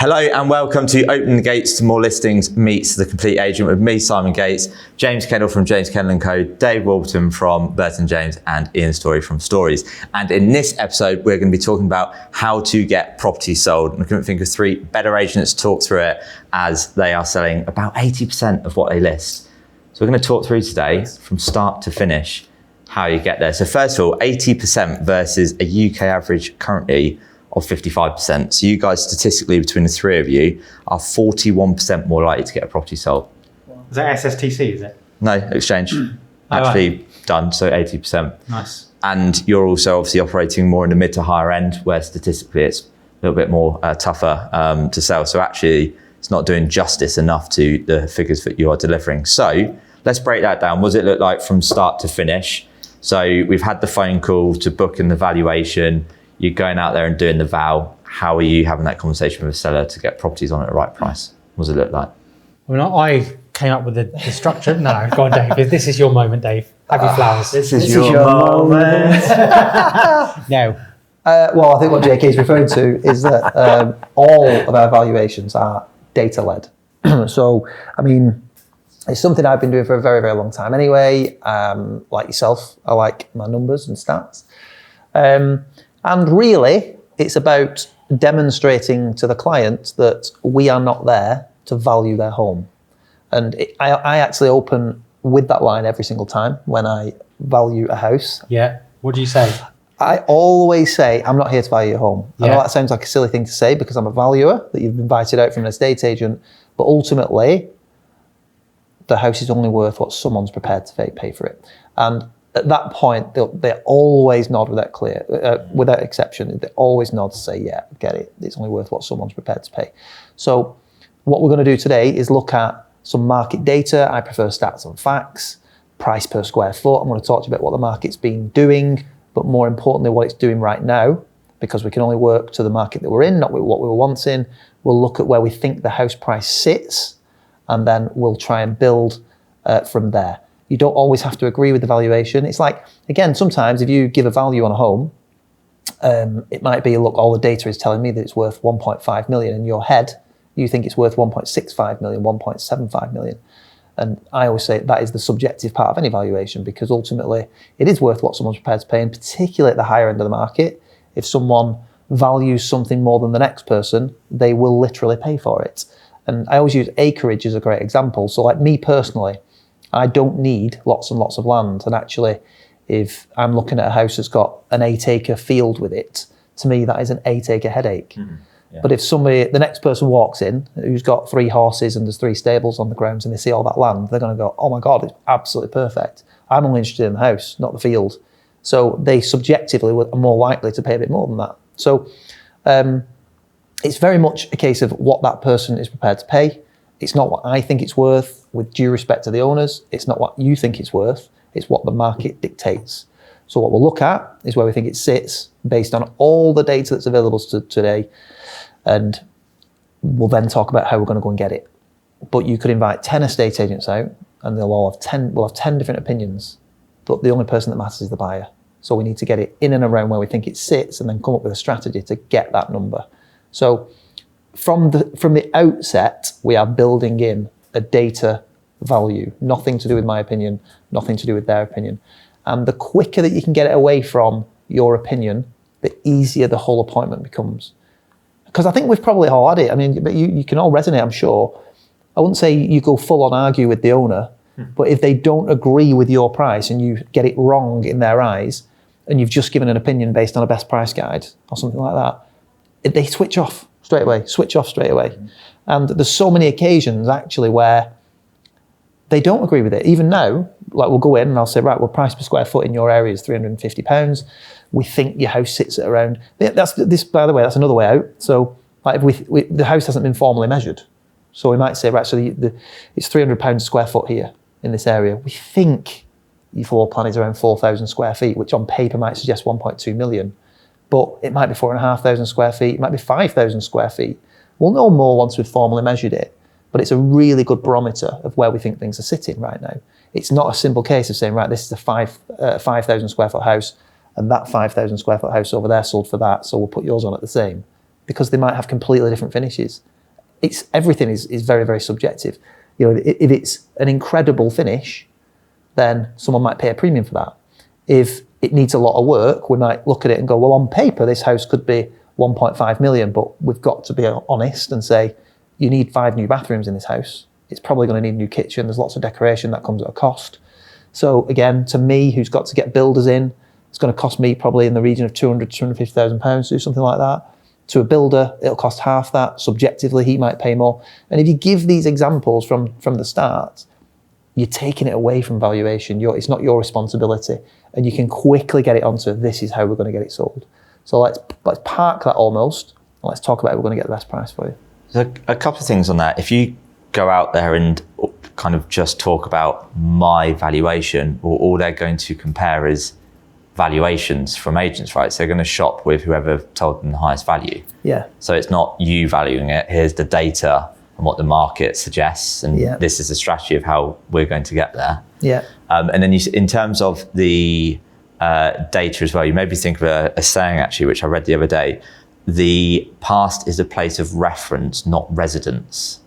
Hello and welcome to Open the Gates to More Listings meets The Complete Agent with me, Simon Gates, James Kendall from James Kendall & Co, Dave Walton from Burton James and Ian Story from Stories. And in this episode, we're going to be talking about how to get property sold. And I couldn't think of three better agents to talk through it as they are selling about 80% of what they list. So we're going to talk through today from start to finish how you get there. So first of all, 80% versus a UK average currently of 55%. So you guys statistically between the three of you are 41% more likely to get a property sold. Is that SSTC, is it? No, exchange. Actually done, so 80%. Nice. And you're also obviously operating more in the mid to higher end where statistically it's a little bit more tougher to sell. So actually it's not doing justice enough to the figures that you are delivering. So let's break that down. What does it look like from start to finish? So we've had the phone call to book in the valuation. You're going out there and doing the val. How are you having that conversation with a seller to get properties on at the right price? What does it look like? Well, I came up with the structure. No, go on, Dave. This is your moment, Dave. Have your flowers. This is your moment. No. Well, I think what JK is referring to is that all of our valuations are data-led. So, I mean, it's something I've been doing for a very, very long time anyway. Like yourself, I like my numbers and stats. And really, it's about demonstrating to the client that we are not there to value their home. And I actually open with that line every single time when I value a house. Yeah. What do you say? I always say, I'm not here to value your home. Yeah. I know that sounds like a silly thing to say because I'm a valuer that you've invited out from an estate agent, but ultimately, the house is only worth what someone's prepared to pay for it. And at that point, they always nod without exception. They always nod to say, yeah, get it. It's only worth what someone's prepared to pay. So what we're going to do today is look at some market data. I prefer stats and facts, price per square foot. I'm going to talk to you about what the market's been doing, but more importantly, what it's doing right now, because we can only work to the market that we're in, not what we were wanting. We'll look at where we think the house price sits, and then we'll try and build from there. You don't always have to agree with the valuation. It's like, again, sometimes if you give a value on a home, it might be, look, all the data is telling me that it's worth 1.5 million. In your head, you think it's worth 1.65 million, 1.75 million. And I always say that is the subjective part of any valuation because ultimately it is worth what someone's prepared to pay, and particularly at the higher end of the market, if someone values something more than the next person, they will literally pay for it. And I always use acreage as a great example. So like me personally, I don't need lots and lots of land. And actually, if I'm looking at a house that's got an 8-acre field with it, to me, that is an 8-acre headache. Mm-hmm. Yeah. But if the next person walks in who's got 3 horses and there's 3 stables on the grounds and they see all that land, they're going to go, oh my God, it's absolutely perfect. I'm only interested in the house, not the field. So they subjectively are more likely to pay a bit more than that. So it's very much a case of what that person is prepared to pay. It's not what I think it's worth, with due respect to the owners. It's not what you think it's worth. It's what the market dictates. So what we'll look at is where we think it sits based on all the data that's available today. And we'll then talk about how we're going to go and get it. But you could invite 10 estate agents out and we'll have 10 different opinions. But the only person that matters is the buyer. So we need to get it in and around where we think it sits and then come up with a strategy to get that number. So from the outset, we are building in a data value, nothing to do with my opinion, nothing to do with their opinion. And the quicker that you can get it away from your opinion, the easier the whole appointment becomes. Because I think we've probably all had it. I mean, but you can all resonate, I'm sure. I wouldn't say you go full on argue with the owner, but if they don't agree with your price and you get it wrong in their eyes, and you've just given an opinion based on a best price guide or something like that, they switch off straight away. And there's so many occasions actually where they don't agree with it. Even now, like we'll go in and I'll say, right, well, price per square foot in your area is £350. We think your house sits at around, by the way, that's another way out. So like if the house hasn't been formally measured. So we might say, right, so it's £300 a square foot here in this area. We think your floor plan is around 4,000 square feet, which on paper might suggest 1.2 million. But it might be 4,500 square feet, it might be 5,000 square feet. We'll know more once we've formally measured it, but it's a really good barometer of where we think things are sitting right now. It's not a simple case of saying, right, this is a 5,000 square foot house and that 5,000 square foot house over there sold for that, so we'll put yours on at the same. because they might have completely different finishes. Everything is very, very subjective. You know, if it's an incredible finish, then someone might pay a premium for that. If it needs a lot of work, we might look at it and go, well, on paper, this house could be 1.5 million, but we've got to be honest and say, you need 5 new bathrooms in this house. It's probably going to need a new kitchen. There's lots of decoration that comes at a cost. So again, to me, who's got to get builders in, it's going to cost me probably in the region of 200 to 250,000 pounds to do something like that. To a builder, it'll cost half that. Subjectively, he might pay more. And if you give these examples from the start, you're taking it away from valuation. It's not your responsibility. And you can quickly get it onto, this is how we're going to get it sold. So let's park that almost, and let's talk about how we're going to get the best price for you. So a couple of things on that. If you go out there and kind of just talk about my valuation, or all they're going to compare is valuations from agents, right? So they're going to shop with whoever told them the highest value. Yeah. So it's not you valuing it. Here's the data and what the market suggests, and this is the strategy of how we're going to get there. Yeah. And then in terms of the data as well, you made me think of a saying actually, which I read the other day. The past is a place of reference, not residence.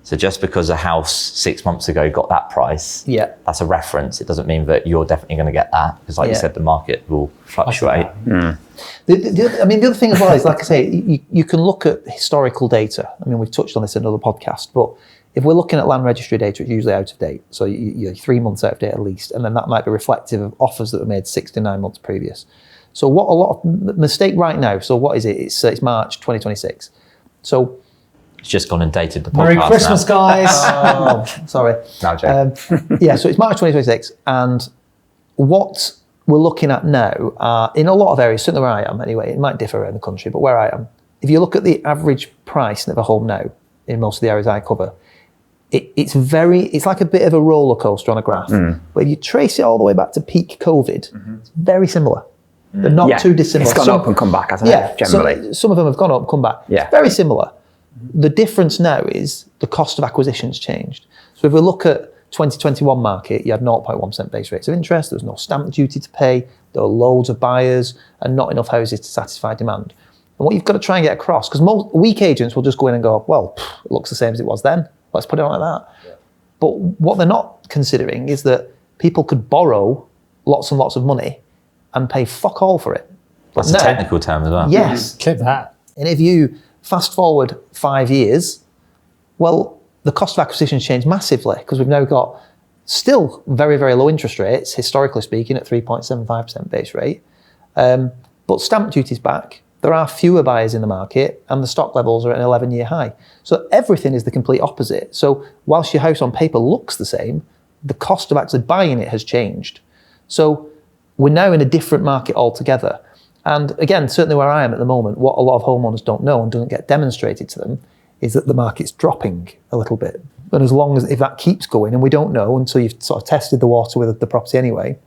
So just because a house 6 months ago got that price, that's a reference. It doesn't mean that you're definitely going to get that, because like you said, the market will fluctuate. The other thing as well is, like I say, you can look at historical data. I mean, we've touched on this in another podcast, but if we're looking at land registry data, it's usually out of date. So you're 3 months out of date at least, and then that might be reflective of offers that were made 6 to 9 months previous. So what a lot of mistake right now, so what is it? It's March 2026. So it's just gone and dated the podcast. Merry Christmas, guys. Oh, sorry. No, Jay. So it's March 2026, and what we're looking at now are, in a lot of areas, certainly where I am anyway, it might differ around the country, but where I am, if you look at the average price of a home now, in most of the areas I cover, it's like a bit of a roller coaster on a graph. But if you trace it all the way back to peak COVID, it's very similar. They're not too dissimilar. It's gone up and come back, hasn't it, generally? Some of them have gone up and come back. Yeah. It's very similar. The difference now is the cost of acquisition's changed. So if we look at 2021 market, you had 0.1% base rates of interest, there was no stamp duty to pay, there were loads of buyers and not enough houses to satisfy demand. And what you've got to try and get across, because most weak agents will just go in and go, well, it looks the same as it was then, let's put it on like that. Yeah. But what they're not considering is that people could borrow lots and lots of money and pay fuck all for it. That's a technical term as well. Yes. Clip that. And if you fast forward 5 years, well, the cost of acquisition changed massively, because we've now got still very, very low interest rates, historically speaking, at 3.75% base rate. But stamp duty's back. There are fewer buyers in the market, and the stock levels are at an 11-year high. So everything is the complete opposite. So whilst your house on paper looks the same, the cost of actually buying it has changed. So we're now in a different market altogether. And again, certainly where I am at the moment, what a lot of homeowners don't know and doesn't get demonstrated to them is that the market's dropping a little bit. And as long as, if that keeps going, and we don't know until you've sort of tested the water with the property anyway,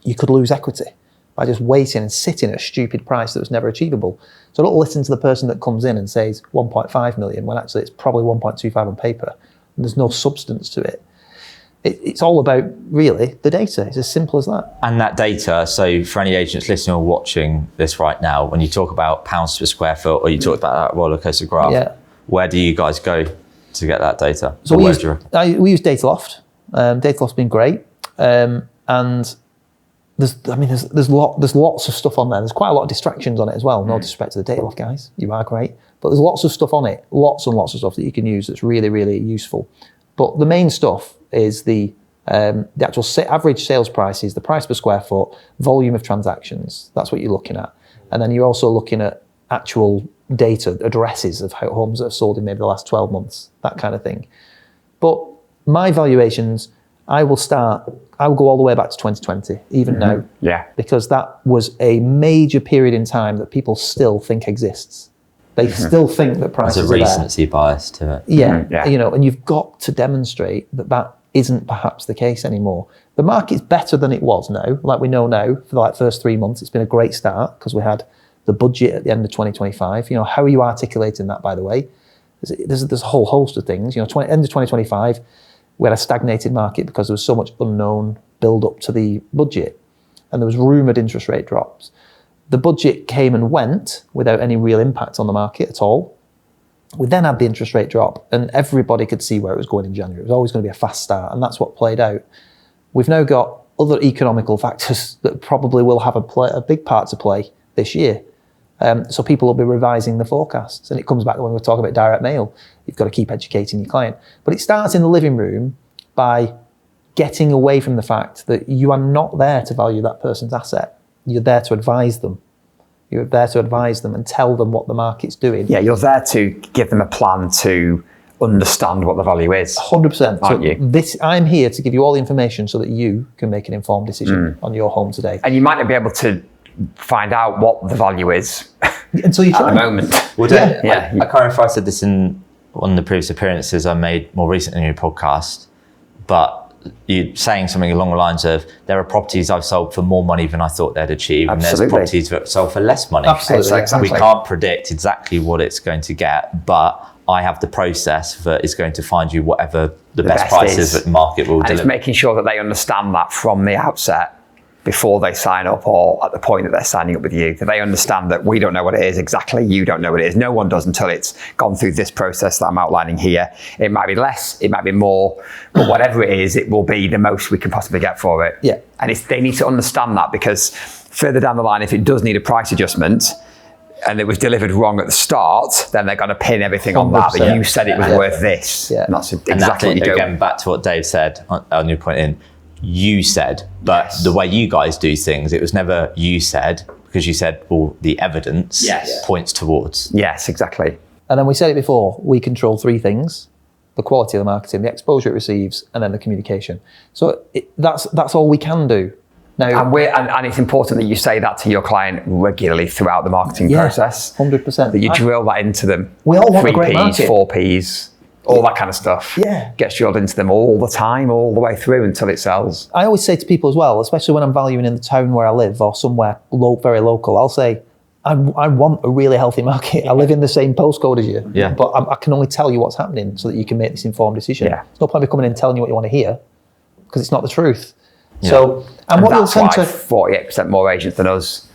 you could lose equity by just waiting and sitting at a stupid price that was never achievable. So don't listen to the person that comes in and says 1.5 million when actually it's probably 1.25 on paper and there's no substance to it. It's all about, really, the data. It's as simple as that. And that data, so for any agents listening or watching this right now, when you talk about pounds per square foot, or you talk about that roller coaster graph, where do you guys go to get that data? So we use Dataloft. Dataloft's been great. And there's lots of stuff on there. There's quite a lot of distractions on it as well. No disrespect to the Dataloft guys, you are great. But there's lots of stuff on it, lots and lots of stuff that you can use that's really, really useful. But the main stuff is the actual average sales prices, the price per square foot, volume of transactions. That's what you're looking at. And then you're also looking at actual data, addresses of how homes that have sold in maybe the last 12 months, that kind of thing. But my valuations, I will go all the way back to 2020, even now. Yeah. Because that was a major period in time that people still think exists. They still think that prices are there. There's a recency bias to it. Yeah. You know, and you've got to demonstrate that that isn't perhaps the case anymore. The market's better than it was now. Like we know now, for the first 3 months, it's been a great start because we had the budget at the end of 2025. You know, how are you articulating that, by the way? There's a whole host of things. You know, end of 2025, we had a stagnated market because there was so much unknown build up to the budget, and there was rumoured interest rate drops. the budget came and went without any real impact on the market at all. We then had the interest rate drop, and everybody could see where it was going in January. It was always going to be a fast start, and that's what played out. We've now got other economical factors that probably will have a big part to play this year. So people will be revising the forecasts, and it comes back to when we're talking about direct mail. You've got to keep educating your client. But it starts in the living room by getting away from the fact that you are not there to value that person's asset. You're there to advise them. You're there to advise them and tell them what the market's doing. Yeah, you're there to give them a plan to understand what the value is. 100%. Aren't you? I'm here to give you all the information so that you can make an informed decision on your home today. And you might not be able to find out what the value is until you try. At the moment. Well, Yeah. I can't remember if I said this in one of the previous appearances I made more recently in your podcast, but you saying something along the lines of, there are properties I've sold for more money than I thought they'd achieve, and there's properties that sold for less money. Absolutely. Exactly. We can't predict exactly what it's going to get, but I have the process that is going to find you whatever the best prices that the market will and deliver. it's making sure that they understand that from the outset, before they sign up or at the point that they're signing up with you, that they understand that we don't know what it is exactly, you don't know what it is. No one does until it's gone through this process that I'm outlining here. It might be less, it might be more, but whatever it is, it will be the most we can possibly get for it. Yeah. And they need to understand that, because further down the line, if it does need a price adjustment and it was delivered wrong at the start, then they're going to pin everything on that. But you said it was worth this. Yeah. And that's exactly what you do. Again, back to what Dave said on your point in, you said, but the way you guys do things, it was never you said, because you said, well, the evidence points towards. Yes, exactly. And then we said it before, we control three things: the quality of the marketing, the exposure it receives, and then the communication. So that's all we can do. Now, And it's important that you say that to your client regularly throughout the marketing process. 100%. That you drill that into them. We all want a 3 great Ps, market. 4 Ps, all that kind of stuff. Yeah. Gets drilled into them all the time, all the way through until it sells. I always say to people as well, especially when I'm valuing in the town where I live or somewhere very local, I'll say, I want a really healthy market. I live in the same postcode as you, but I can only tell you what's happening so that you can make this informed decision. Yeah. There's no point in me coming in and telling you what you want to hear, because it's not the truth. Yeah. So, and what you'll that's tend why to 48% more agents than us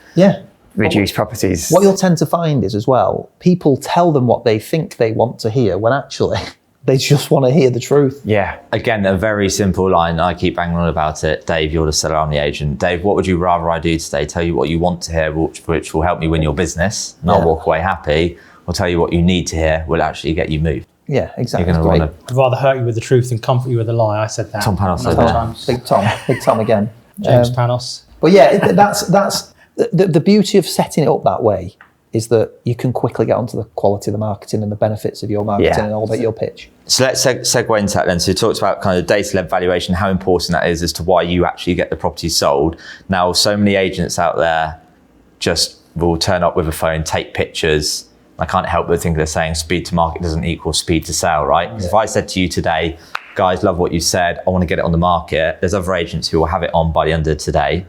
reduce properties. What you'll tend to find is as well, people tell them what they think they want to hear when actually they just want to hear the truth. Yeah. Again, a very simple line. I keep banging on about it. Dave, you're the seller, I'm the agent. Dave, what would you rather I do today? Tell you what you want to hear, which will help me win your business, and I'll walk away happy, or tell you what you need to hear will actually get you moved. Yeah, exactly. You're going to I'd rather hurt you with the truth than comfort you with a lie. I said that. Tom Panos said Times. Big Tom again. James Panos. But yeah, that's the beauty of setting it up that way, is that you can quickly get onto the quality of the marketing and the benefits of your marketing and all about your pitch. So let's segue into that then. So you talked about kind of data-led valuation, how important that is as to why you actually get the property sold. Now, so many agents out there just will turn up with a phone, take pictures. I can't help but think they're saying speed to market doesn't equal speed to sale, right? Yeah. If I said to you today, guys, love what you said, I want to get it on the market, there's other agents who will have it on by the end of today,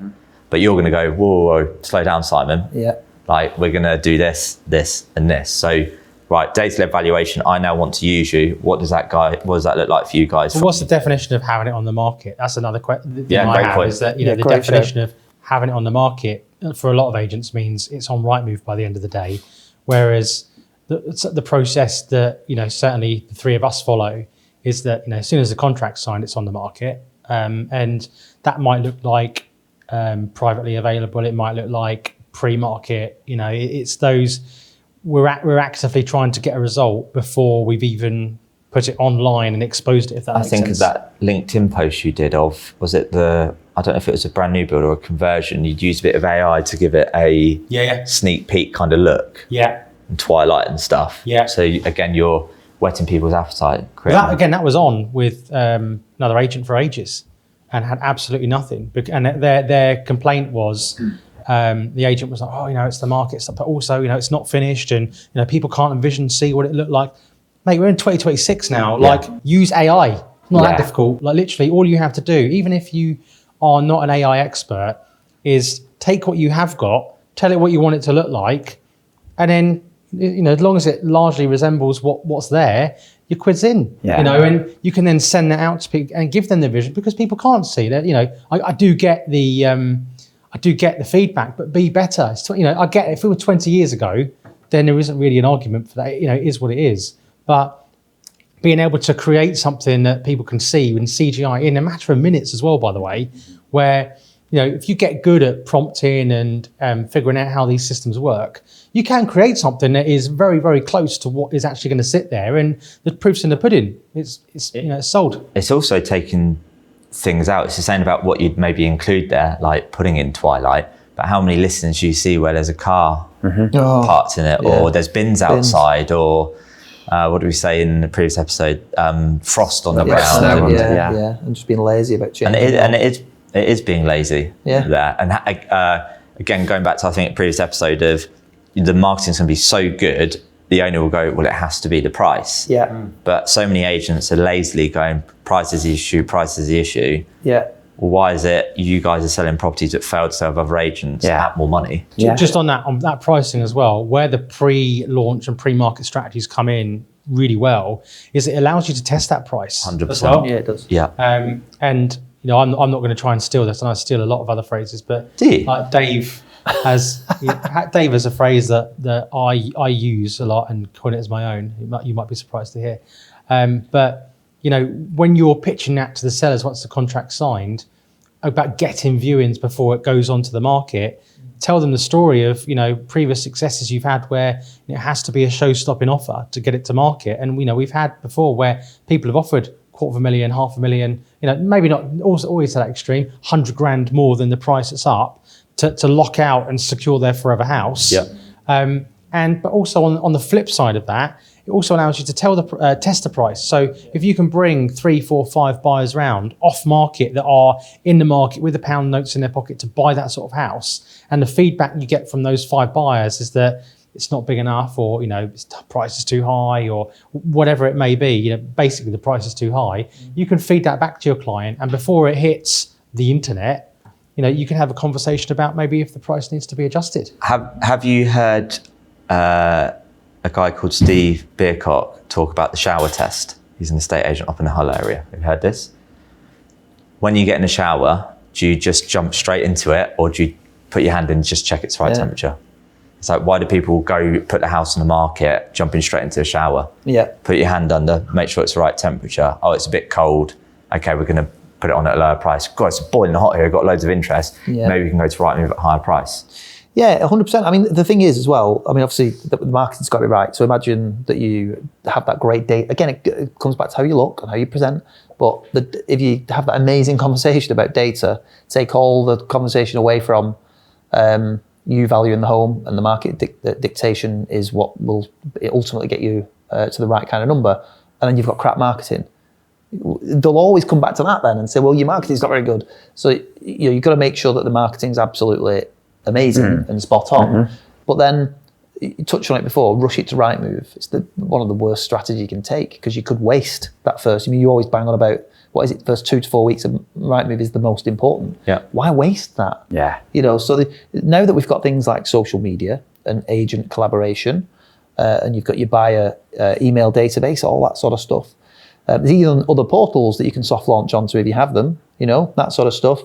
but you're going to go, whoa, slow down, Simon. Yeah. Like, we're going to do this, this, and this. So, right, data-led valuation, I now want to use you. What does that look like for you guys? Well, what's the definition of having it on the market? That's another question. Yeah, great point. Is that, the definition of having it on the market for a lot of agents means it's on Rightmove by the end of the day. Whereas the process that, certainly the three of us follow is that, as soon as the contract's signed, it's on the market. And that might look like privately available. It might look like pre-market. It's those, we're actively trying to get a result before we've even put it online and exposed it, if that makes sense. I think of that LinkedIn post you did of, was it I don't know if it was a brand new build or a conversion, you'd use a bit of AI to give it a sneak peek kind of look. Yeah. And twilight and stuff. Yeah. So again, you're whetting people's appetite. That was on with another agent for ages and had absolutely nothing. And their complaint was, the agent was like, it's the market stuff, but also, it's not finished and, people can't see what it looked like. Mate, we're in 2026 now. Use AI. It's not that difficult. Literally all you have to do, even if you are not an AI expert, is take what you have got, tell it what you want it to look like, and then, as long as it largely resembles what's there, your quid's in. And you can then send that out to people and give them the vision, because people can't see that. I do get the I do get the feedback, but be better. I get it. If it were 20 years ago, then there isn't really an argument for that. It is what it is. But being able to create something that people can see in CGI in a matter of minutes as well, by the way, where, if you get good at prompting and figuring out how these systems work, you can create something that is very, very close to what is actually going to sit there, and the proof's in the pudding. It's sold. It's also taking things out. It's the same about what you'd maybe include there, like putting in Twilight, but how many listings do you see where there's a car parked in it, or there's bins outside, or what did we say in the previous episode? Frost on the ground. And just being lazy about changing. And it is being lazy there. And again, going back to, I think, the previous episode of the marketing's going to be so good, the owner will go, well, it has to be the price. Yeah. But so many agents are lazily going, price is the issue, price is the issue. Yeah. Well, why is it you guys are selling properties that failed to sell with other agents at more money? Yeah. Just on that pricing as well, where the pre-launch and pre-market strategies come in really well, is it allows you to test that price. 100%. As well. Yeah, it does. Yeah. And I'm not going to try and steal this, and I steal a lot of other phrases, but Do you? like Dave has a phrase that I use a lot and coin it as my own. You might be surprised to hear. But when you're pitching that to the sellers once the contract's signed, about getting viewings before it goes onto the market, tell them the story of previous successes you've had where it has to be a show-stopping offer to get it to market. And we've had before where people have offered $250,000, $500,000, maybe not always to that extreme, 100 grand more than the price it's up to lock out and secure their forever house. Yeah. But also on the flip side of that, it also allows you to test the price. So if you can bring 3, 4, 5 buyers round off market that are in the market with the pound notes in their pocket to buy that sort of house, and the feedback you get from those 5 buyers is that it's not big enough, or the price is too high, or whatever it may be, basically the price is too high, you can feed that back to your client, and before it hits the internet, you can have a conversation about maybe if the price needs to be adjusted. Have you heard a guy called Steve Beercock talk about the shower test? He's an estate agent up in the Hull area. Have you heard this? When you get in the shower, do you just jump straight into it, or do you put your hand in and just check it's right temperature? It's like, why do people go put the house on the market, jumping straight into a shower? Yeah. Put your hand under, make sure it's the right temperature. Oh, it's a bit cold. Okay, we're going to put it on at a lower price. God, it's boiling hot here. Got loads of interest. Yeah. Maybe we can go to right move at a higher price. Yeah, 100%. I mean, the thing is as well, obviously the marketing's got to be right. So imagine that you have that great date. Again, it comes back to how you look and how you present. But if you have that amazing conversation about data, take all the conversation away from you valuing the home, and the market dictation is what will ultimately get you to the right kind of number. And then you've got crap marketing. They'll always come back to that then and say, well, your marketing's not very good. So you've got to make sure that the marketing's absolutely amazing and spot on. But then, you touched on it before, rush it to right move. It's one of the worst strategies you can take, because you could waste that first. You always bang on about, what is it, first 2 to 4 weeks of right move is the most important. Yeah. Why waste that? Yeah. So now that we've got things like social media and agent collaboration, and you've got your buyer email database, all that sort of stuff. There's even other portals that you can soft launch onto if you have them, that sort of stuff.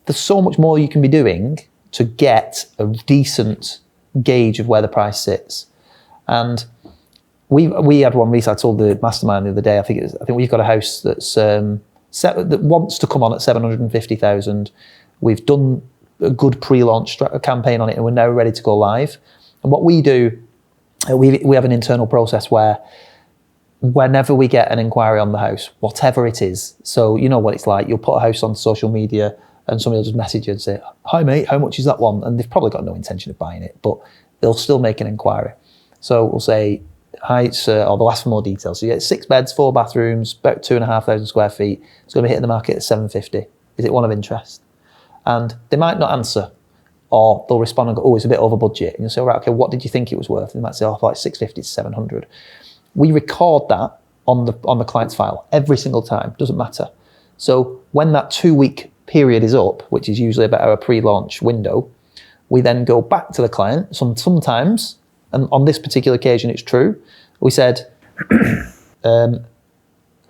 There's so much more you can be doing to get a decent gauge of where the price sits. And we had one recently. I told the mastermind the other day, I think we've got a house that's that wants to come on at 750,000. We've done a good pre-launch campaign on it, and we're now ready to go live. And what we do, we have an internal process where whenever we get an inquiry on the house, whatever it is, so you know what it's like, you'll put a house on social media and somebody will just message you and say, hi mate, how much is that one? And they've probably got no intention of buying it, but they'll still make an inquiry. So we'll say, hi, or they'll ask for more details. So you get 6 beds, 4 bathrooms, about 2,500 square feet. It's going to be hitting the market at 750. Is it one of interest? And they might not answer, or they'll respond and go, oh, it's a bit over budget. And you'll say, right, okay, what did you think it was worth? And they might say, oh, like 650 to 700. We record that on the client's file every single time, doesn't matter. So when that 2-week period is up, which is usually about our pre-launch window, we then go back to the client. Sometimes, and on this particular occasion it's true, we said,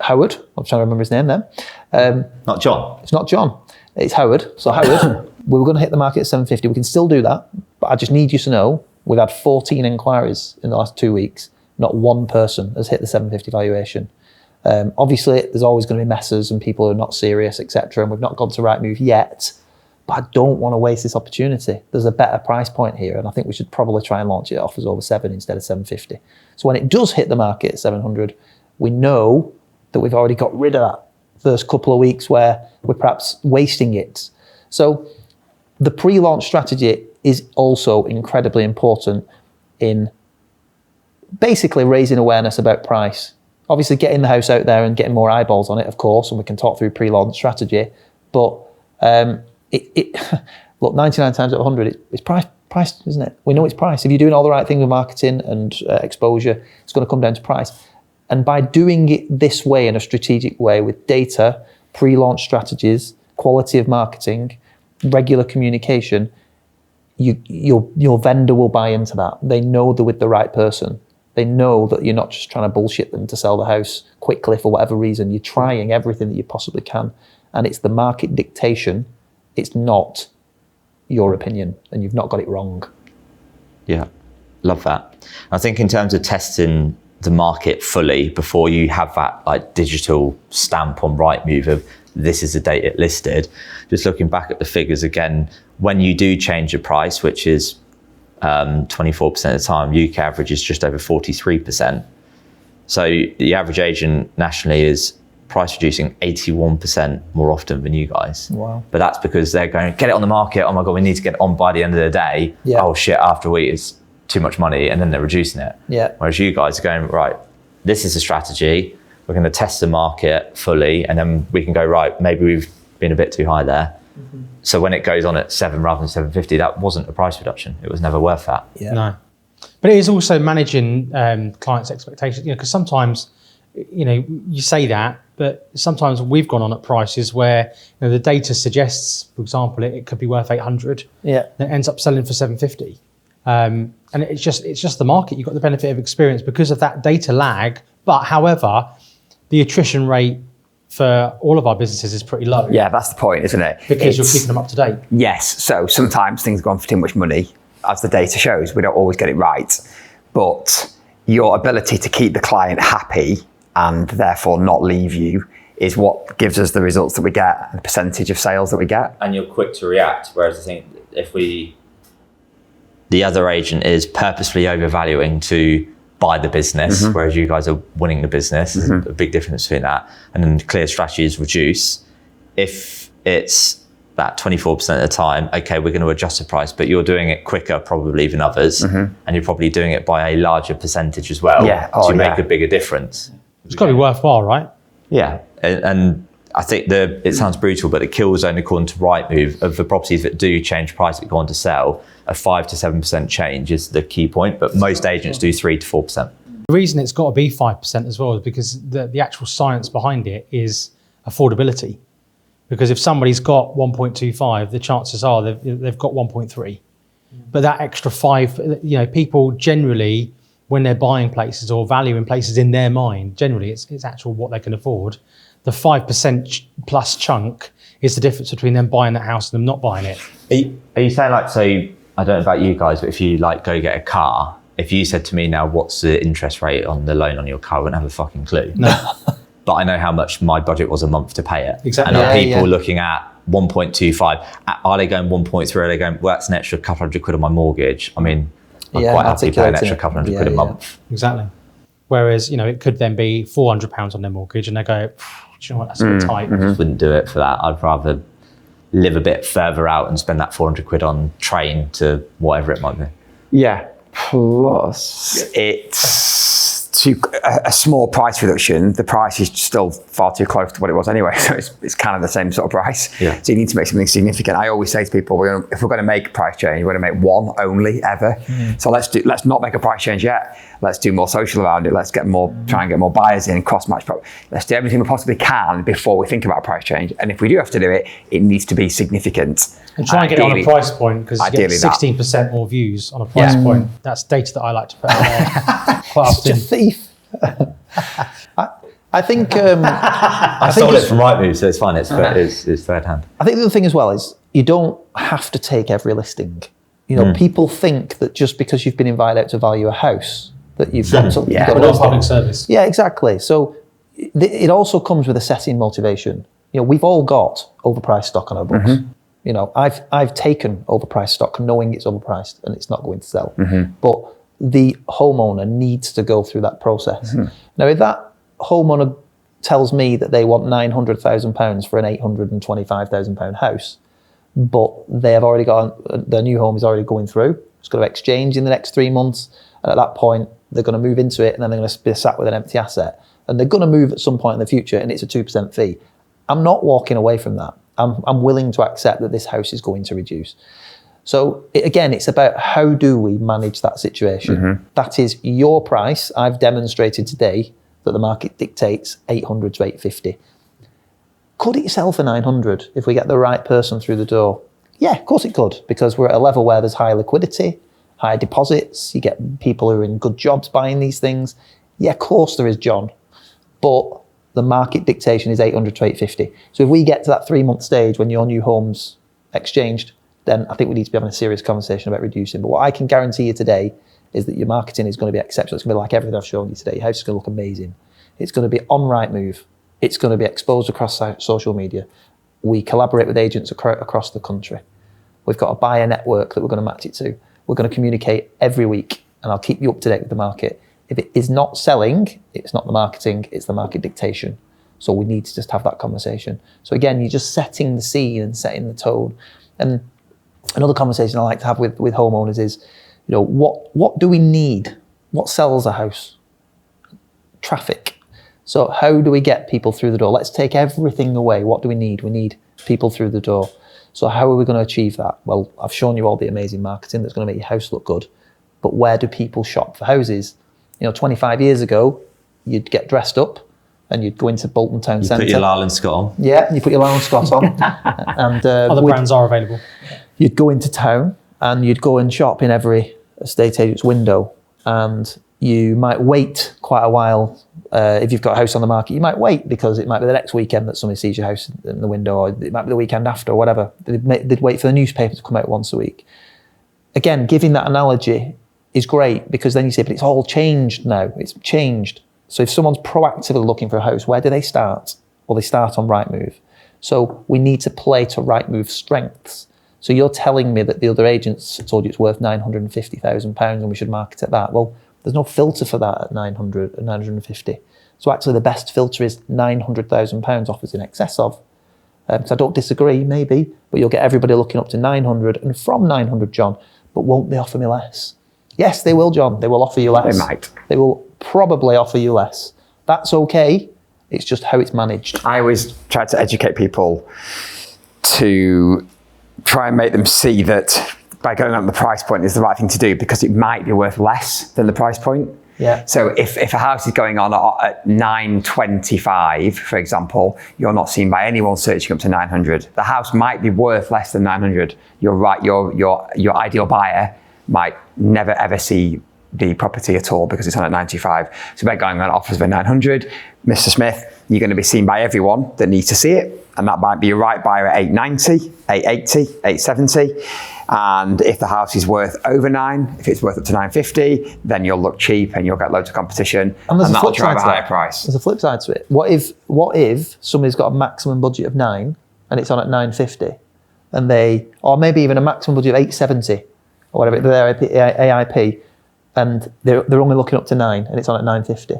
Howard. I'm trying to remember his name then. Not John. It's not John. It's Howard. So Howard, we were going to hit the market at 750. We can still do that, but I just need you to know we've had 14 inquiries in the last 2 weeks. Not one person has hit the 750 valuation. Obviously, there's always going to be messes and people who are not serious, etc. And we've not gone to Rightmove yet, but I don't want to waste this opportunity. There's a better price point here, and I think we should probably try and launch it at offers over 7 instead of 750. So when it does hit the market at 700, we know that we've already got rid of that first couple of weeks where we're perhaps wasting it. So the pre-launch strategy is also incredibly important in basically raising awareness about price. Obviously getting the house out there and getting more eyeballs on it, of course, and we can talk through pre-launch strategy, but look, 99 times out of 100, it's price, isn't it? We know it's price. If you're doing all the right thing with marketing and exposure, it's going to come down to price. And by doing it this way, in a strategic way, with data, pre-launch strategies, quality of marketing, regular communication, your vendor will buy into that. They know they're with the right person. They know that you're not just trying to bullshit them to sell the house quickly for whatever reason. You're trying everything that you possibly can. And it's the market dictation. It's not your opinion, and you've not got it wrong. Yeah, love that. I think in terms of testing the market fully before you have that like digital stamp on Rightmove of this is the date it listed, just looking back at the figures again, when you do change the price, which is 24% of the time, UK average is just over 43%. So the average agent nationally is price reducing 81% more often than you guys. Wow. But that's because they're going, get it on the market, oh my God, we need to get it on by the end of the day. Yeah. Oh shit, after a week it's too much money, and then they're reducing it. Yeah. Whereas you guys are going, right, this is a strategy, we're going to test the market fully, and then we can go, right, maybe we've been a bit too high there. Mm-hmm. So when it goes on at 7 rather than 750, that wasn't a price reduction. It was never worth that. Yeah. No. But it is also managing clients' expectations, because sometimes, you say that, but sometimes we've gone on at prices where the data suggests, for example, it could be worth 800. Yeah. And it ends up selling for 750. And it's just the market. You've got the benefit of experience because of that data lag. But however, the attrition rate for all of our businesses is pretty low. Yeah, that's the point, isn't it? Because you're keeping them up to date. Yes. So sometimes things go on for too much money. As the data shows, we don't always get it right. But your ability to keep the client happy and therefore not leave you is what gives us the results that we get, the percentage of sales that we get. And you're quick to react. Whereas I think the other agent is purposefully overvaluing to buy the business, Mm-hmm. whereas you guys are winning the business. There's a big difference between that. And then the clear strategy is reduce. If it's that 24% of the time, okay, we're going to adjust the price, but you're doing it quicker probably than others. And you're probably doing it by a larger percentage as well. Yeah. So you make a bigger difference. It's got to be worthwhile, right? Yeah. And I think it sounds brutal, but the kill zone, according to Rightmove, of the properties that do change price that go on to sell, a 5 to 7% change is the key point, but most agents do 3 to 4%. The reason it's got to be 5% as well is because the actual science behind it is affordability. Because if somebody's got 1.25, the chances are they've got 1.3. But that extra 5, people generally, when they're buying places or valuing places in their mind, generally it's actual what they can afford. The 5% plus chunk is the difference between them buying that house and them not buying it. Are you saying like, so I don't know about you guys, but if you like go get a car, if you said to me now, what's the interest rate on the loan on your car, I wouldn't have a fucking clue. No. But I know how much my budget was a month to pay it. Exactly. And are Yeah, people yeah. looking at 1.25? Are they going 1.3? Are they going, well, that's an extra couple hundred quid on my mortgage? I mean, I'm Yeah, quite happy to pay an articulating extra it. couple hundred Yeah, quid a yeah. month. Exactly. Whereas, it could then be £400 on their mortgage and they go, do you know what, that's a bit tight. Just wouldn't do it for that. I'd rather live a bit further out and spend that 400 quid on train to whatever it might be. Yeah. Plus, it's a small price reduction. The price is still far too close to what it was anyway. So it's kind of the same sort of price. Yeah. So you need to make something significant. I always say to people, if we're going to make a price change, we're going to make one only ever. So let's not make a price change yet. Let's do more social around it. Let's try and get more buyers in, cross match. Let's do everything we possibly can before we think about a price change. And if we do have to do it, it needs to be significant. And try and get it on a price point because you get ideally that. 16% more views on a price point. That's data that I like to put out there quite Such a often. thief. I think I sold it from Rightmove, so it's fine. It's third hand. I think the other thing as well is you don't have to take every listing. You know, people think that just because you've been invited out to value a house that you've got to. Yeah. But not public service. Yeah, exactly. So it also comes with assessing motivation. You know, we've all got overpriced stock on our books. You know, I've taken overpriced stock knowing it's overpriced and it's not going to sell. But the homeowner needs to go through that process. Now, if that homeowner tells me that they want £900,000 for an £825,000 house, but they have already got their new home is already going through, it's going to exchange in the next 3 months, and at that point they're going to move into it, and then they're going to be sat with an empty asset, and they're going to move at some point in the future, and it's a 2% fee. I'm not walking away from that. I'm willing to accept that this house is going to reduce. So again, it's about how do we manage that situation. That is your price. I've demonstrated today that the market dictates 800 to 850. Could it sell for 900 if we get the right person through the door? Yeah, of course it could, because we're at a level where there's high liquidity, high deposits, you get people who are in good jobs buying these things. Yeah, of course there is, John. But the market dictation is 800 to 850. So if we get to that 3-month stage when your new home's exchanged, then I think we need to be having a serious conversation about reducing. But what I can guarantee you today is that your marketing is going to be exceptional. It's going to be like everything I've shown you today. Your house is going to look amazing. It's going to be on Rightmove. It's going to be exposed across social media. We collaborate with agents across the country. We've got a buyer network that we're going to match it to. We're going to communicate every week, and I'll keep you up to date with the market. If it is not selling, it's not the marketing, it's the market dictation. So we need to just have that conversation. So again, you're just setting the scene and setting the tone. And another conversation I like to have with homeowners is, you know, what do we need? What sells a house? Traffic. So how do we get people through the door? Let's take everything away. What do we need? We need people through the door. So how are we going to achieve that? Well, I've shown you all the amazing marketing that's going to make your house look good. But where do people shop for houses? You know, 25 years ago, you'd get dressed up and you'd go into Bolton Town Centre. Put your Lyle Scott on. Yeah, you put your Lyle Scott on. And Other brands are available. You'd go into town and you'd go and shop in every estate agent's window, and you might wait quite a while. If you've got a house on the market, you might wait because it might be the next weekend that somebody sees your house in the window, or it might be the weekend after, or whatever. They'd wait for the newspaper to come out once a week. Again, giving that analogy is great, because then you say, but it's all changed now. It's changed. So if someone's proactively looking for a house, where do they start? Well, they start on Rightmove. So we need to play to Rightmove's strengths. So you're telling me that the other agents told you it's worth £950,000 and we should market at that. Well, there's no filter for that at 900 and 950. So actually the best filter is £900,000 offers in excess of. So I don't disagree, maybe, but you'll get everybody looking up to 900 and from 900, John, but won't they offer me less? Yes, they will, John. They will offer you less. They might. They will probably offer you less. That's okay. It's just how it's managed. I always try to educate people to try and make them see that by going up the price point is the right thing to do, because it might be worth less than the price point. Yeah. So if a house is going on at 925, for example, you're not seen by anyone searching up to 900. The house might be worth less than 900. You're right. Your ideal buyer might never ever see the property at all because it's on at 925. So by going on offers of 900, Mr. Smith, you're going to be seen by everyone that needs to see it. And that might be your right buyer at 890, 880, 870. And if the house is worth over 9, if it's worth up to 950, then you'll look cheap and you'll get loads of competition, and that'll drive a higher price. There's a flip side to it. What if somebody's got a maximum budget of 9 and it's on at 950, and or maybe even a maximum budget of 870 or whatever, their AIP, and they're only looking up to 9 and it's on at 950.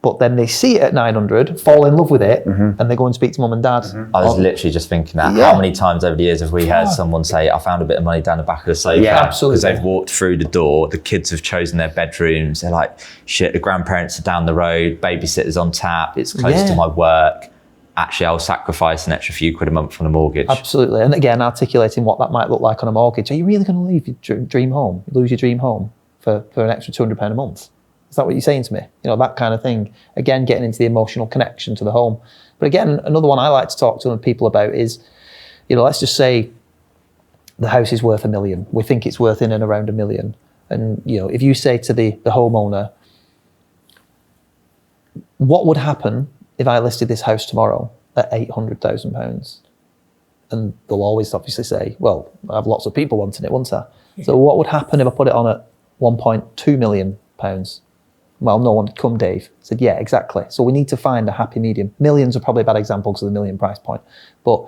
But then they see it at 900, fall in love with it, and they go and speak to mum and dad. I was literally just thinking that. Yeah. How many times over the years have we heard someone say, I found a bit of money down the back of the sofa? Yeah, absolutely. Because they've walked through the door, the kids have chosen their bedrooms, they're like, shit, the grandparents are down the road, babysitter's on tap, it's close to my work. Actually, I'll sacrifice an extra few quid a month from the mortgage. Absolutely. And again, articulating what that might look like on a mortgage. Are you really going to leave your dream home, lose your dream home for an extra £200 a month? Is that what you're saying to me? You know, that kind of thing. Again, getting into the emotional connection to the home. But again, another one I like to talk to people about is, you know, let's just say the house is worth $1 million. We think it's worth in and around $1 million. And, you know, if you say to the homeowner, what would happen if I listed this house tomorrow at £800,000? And they'll always obviously say, well, I have lots of people wanting it, won't I? So what would happen if I put it on at £1.2 million? Well, no one would come, Dave. I said, yeah, exactly. So we need to find a happy medium. Millions are probably a bad example because of the million price point. But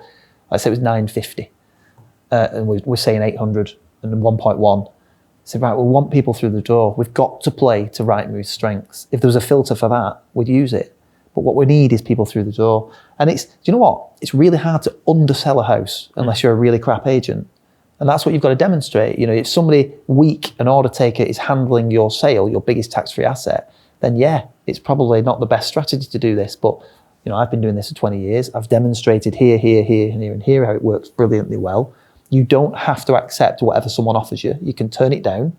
I said it was 950. And we're saying 800 and 1.1. I said, right, we want people through the door. We've got to play to Rightmove's strengths. If there was a filter for that, we'd use it. But what we need is people through the door. And do you know what? It's really hard to undersell a house unless you're a really crap agent. And that's what you've got to demonstrate. If somebody weak, an order taker, is handling your sale, your biggest tax-free asset, then yeah, it's probably not the best strategy to do this. But I've been doing this for 20 years. I've demonstrated here, and here how it works brilliantly well. You don't have to accept whatever someone offers you. You can turn it down.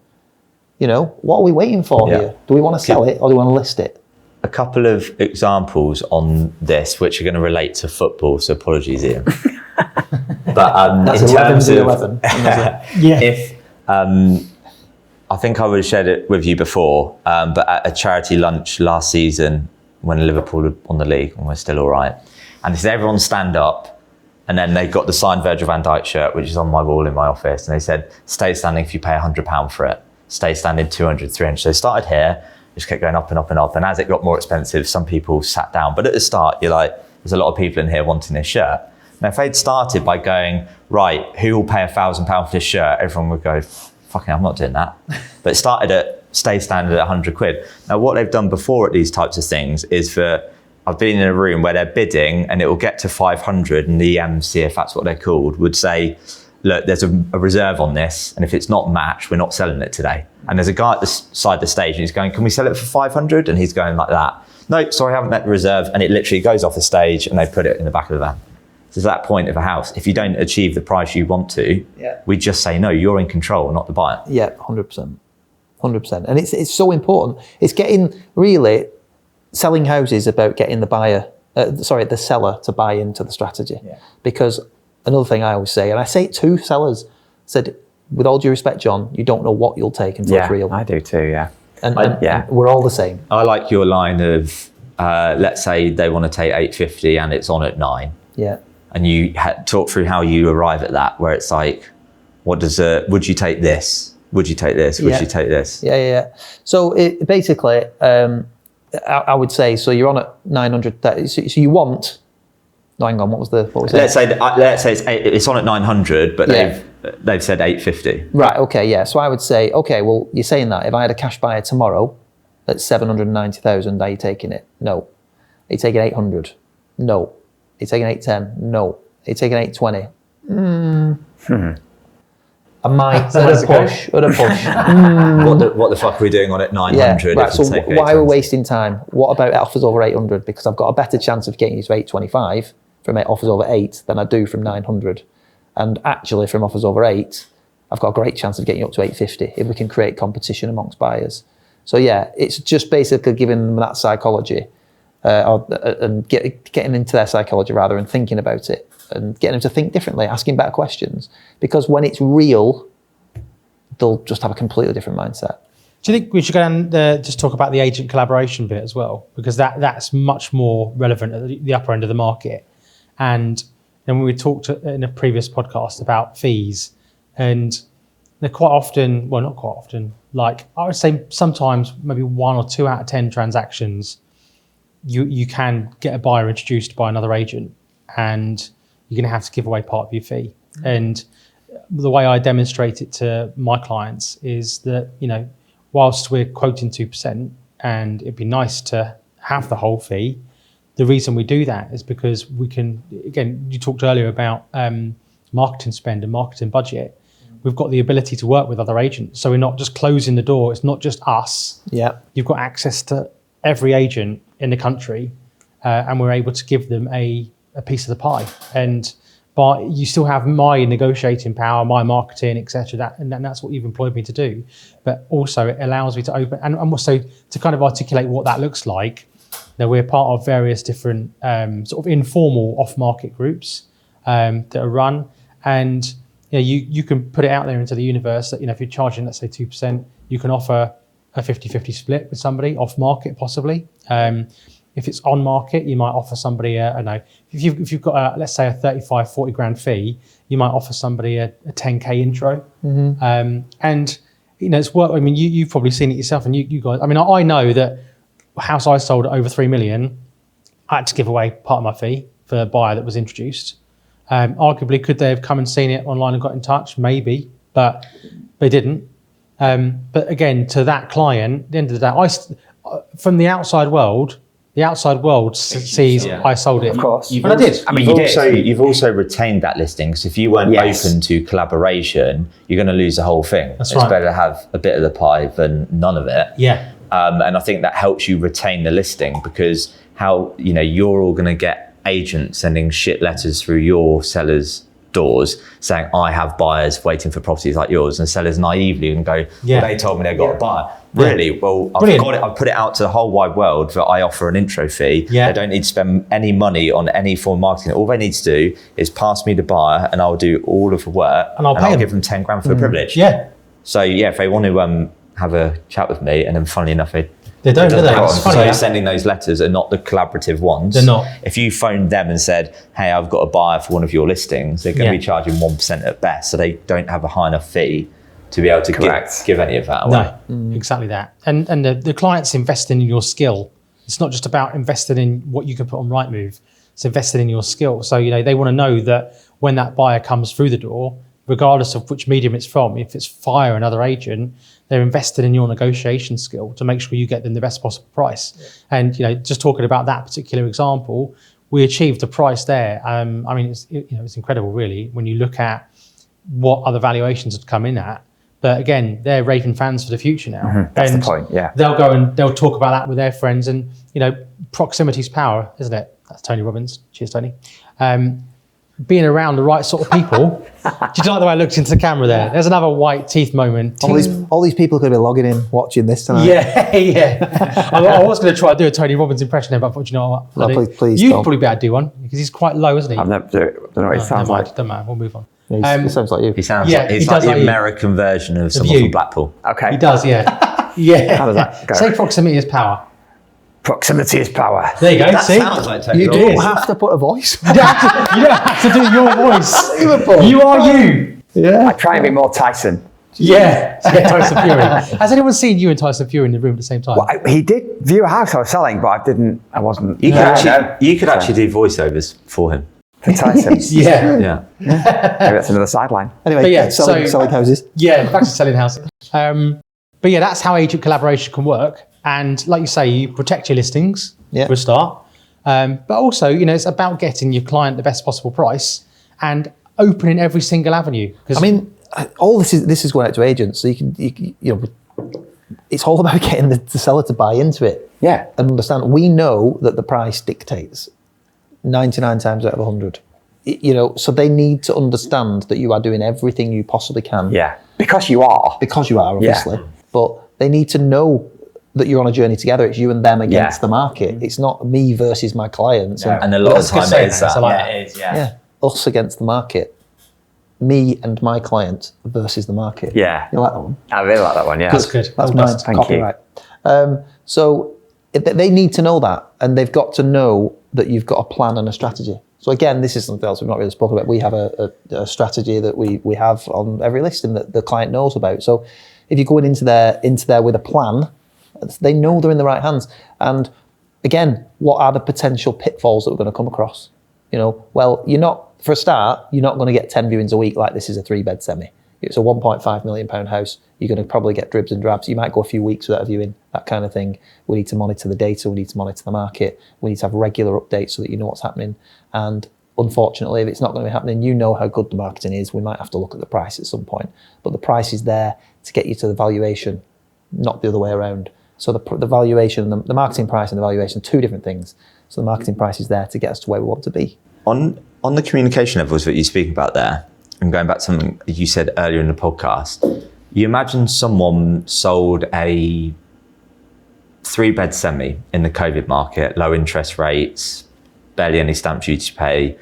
What are we waiting for here? Do we want to sell it or do we want to list it? A couple of examples on this, which are going to relate to football, so apologies, Ian. But That's in 11 terms to of 11. if I think I would have shared it with you before, but at a charity lunch last season when Liverpool won the league and we're still all right, and they said everyone stand up, and then they got the signed Virgil van Dijk shirt, which is on my wall in my office, and they said stay standing if you pay £100 for it, stay standing 200, 300. So they started here, just kept going up and up and up, and as it got more expensive, some people sat down. But at the start, you're like, there's a lot of people in here wanting this shirt. Now, if they'd started by going, right, who will pay £1,000 for this shirt? Everyone would go, fucking, I'm not doing that. But it started at stay standard at 100 quid. Now, what they've done before at these types of things is I've been in a room where they're bidding and it will get to 500 and the MC, if that's what they're called, would say, look, there's a reserve on this, and if it's not matched, we're not selling it today. And there's a guy at the side of the stage and he's going, can we sell it for 500? And he's going like that. No, sorry, I haven't met the reserve. And it literally goes off the stage and they put it in the back of the van. So to that point of a house, if you don't achieve the price you want to, we just say, no, you're in control, not the buyer. Yeah, 100%. 100%. And it's so important. It's selling houses about getting the seller to buy into the strategy. Yeah. Because another thing I always say, and I say it to sellers, said, with all due respect, John, you don't know what you'll take until it's real. I do too, yeah. And we're all the same. I like your line of, let's say they want to take 850 and it's on at 9. Yeah. And you talk through how you arrive at that, where it's like, would you take this? Would you take this? Would you take this? Yeah. So basically, I would say, so you're on at 900, so you want, no, hang on, what was it? Let's say it's on at 900, but they've said 850. Right, okay, yeah. So I would say, okay, well, you're saying that if I had a cash buyer tomorrow at 790,000, are you taking it? No. Are you taking 800? No. Are you taking 810? No. Are you taking 820? I might at a push. What the fuck are we doing on at 900? Yeah, right. So why are we wasting time? What about offers over 800? Because I've got a better chance of getting you to 825 from offers over 8 than I do from 900. And actually from offers over 8, I've got a great chance of getting you up to 850 if we can create competition amongst buyers. So yeah, it's just basically giving them that psychology and getting into their psychology rather and thinking about it and getting them to think differently, asking better questions. Because when it's real, they'll just have a completely different mindset. Do you think we should go down just talk about the agent collaboration bit as well? Because that's much more relevant at the upper end of the market. And when we talked in a previous podcast about fees, and they're quite often, well, not quite often, like I would say sometimes maybe 1 or 2 out of 10 transactions, you can get a buyer introduced by another agent and you're going to have to give away part of your fee. And the way I demonstrate it to my clients is that, whilst we're quoting 2% and it'd be nice to have the whole fee, the reason we do that is because we can, again, you talked earlier about marketing spend and marketing budget. We've got the ability to work with other agents. So we're not just closing the door. It's not just us. Yeah. You've got access to every agent in the country and we're able to give them a piece of the pie. But you still have my negotiating power, my marketing, etc. And that's what you've employed me to do. But also it allows me to open and also to kind of articulate what that looks like. Now we're part of various different sort of informal off-market groups that are run, and you can put it out there into the universe that if you're charging, let's say 2%, you can offer a 50-50 split with somebody off-market possibly. If it's on market, you might offer somebody I don't know, if you've got let's say a 35, 40 grand fee, you might offer somebody a 10k intro. And it's work. I mean, you've probably seen it yourself, and you guys. I mean, I know that a house I sold at over 3 million, I had to give away part of my fee for a buyer that was introduced. Arguably, could they have come and seen it online and got in touch? Maybe, but they didn't. But again, to that client, at the end of the day, from the outside world sees I sold it. Of course. And I did. I mean, you've also retained that listing, because if you weren't open to collaboration, you're going to lose the whole thing. That's it's right. better to have a bit of the pie than none of it. Yeah. And I think that helps you retain the listing, because you're all going to get agents sending shit letters through your sellers' doors saying, I have buyers waiting for properties like yours, and sellers naively and go, well, they told me they got a buyer. Really? Well, I've put it out to the whole wide world that I offer an intro fee. They don't need to spend any money on any form of marketing. All they need to do is pass me the buyer, and I'll do all of the work, and I'll give them 10 grand for the privilege. Yeah. So if they want to have a chat with me, and then funnily enough, they don't, do they? It's funny, so sending those letters are not the collaborative ones. They're not. If you phoned them and said, hey, I've got a buyer for one of your listings, they're going to be charging 1% at best, so they don't have a high enough fee to be able to give any of that away. No, exactly that. And the client's investing in your skill. It's not just about investing in what you can put on Rightmove. It's investing in your skill. So, they want to know that when that buyer comes through the door, regardless of which medium it's from, if it's via another agent, they're invested in your negotiation skill to make sure you get them the best possible price. And just talking about that particular example, we achieved a price there. I mean, it's incredible, really, when you look at what other valuations had come in at. But again, they're raving fans for the future now. That's the point. Yeah, they'll go and they'll talk about that with their friends, and proximity's power, isn't it? That's Tony Robbins. Cheers, Tony. Being around the right sort of people. Do you like the way I looked into the camera there? There's another white teeth moment. All these people could be logging in, watching this tonight. Yeah. I was going to try to do a Tony Robbins impression there, but I thought, you know what? No, please You'd don't. probably be able to do one, because he's quite low, isn't he? I've never don't know what it sounds like. Doesn't matter. We'll move on. Yeah, he sounds like you. He sounds Yeah, like he he's does like the like you. American version of someone you. from Blackpool. Okay. He does, yeah. Yeah. How does that go? Say proximity is power. Proximity is power. There you go. That See? sounds like Tony You Robbins. don't have to put a voice. You don't have to do your voice. Liverpool. You are you. Yeah. I try and be more Tyson. Yeah. Tyson Fury. Has anyone seen you and Tyson Fury in the room at the same time? Well, he did view a house I was selling, but I wasn't. You could actually do voiceovers for him. For Tyson. Yeah. Yeah. Maybe that's another sideline. Anyway, But yeah, selling houses. Yeah, back to selling houses. But yeah, that's how agent collaboration can work. And like you say, you protect your listings for a start. But also, it's about getting your client the best possible price and opening every single avenue. I mean, all this is going out to agents, so you can it's all about getting the seller to buy into it. Yeah. And understand. We know that the price dictates 99 times out of 100. So they need to understand that you are doing everything you possibly can. Yeah. Because you are. Because you are, obviously. But they need to know that you're on a journey together. It's you and them against the market. It's not me versus my clients. Yeah. And a lot of the time it is that. It is, Yeah, us against the market. Me and my client versus the market. Yeah. You like that one? I really like that one, yeah. That's good. That's Well mine. done. Thank you. Copyright. So they need to know that, and they've got to know that you've got a plan and a strategy. So again, this is something else we've not really spoken about. We have a strategy that we have on every listing that the client knows about. So if you're going into there with a plan, they know they're in the right hands. And again, what are the potential pitfalls that we're going to come across? Well, for a start, you're not going to get 10 viewings a week like this is a 3-bed semi. It's a £1.5 million house. You're going to probably get dribs and drabs. You might go a few weeks without a viewing, that kind of thing. We need to monitor the data. We need to monitor the market. We need to have regular updates so that you know what's happening. And unfortunately, if it's not going to be happening, you know how good the marketing is. We might have to look at the price at some point. But the price is there to get you to the valuation, not the other way around. So the valuation, the marketing price and the valuation, two different things. So the marketing price is there to get us to where we want to be. On the communication levels that you speak about there, and going back to something you said earlier in the podcast, you imagine someone sold a 3-bed semi in the COVID market, low interest rates, barely any stamp duty to pay,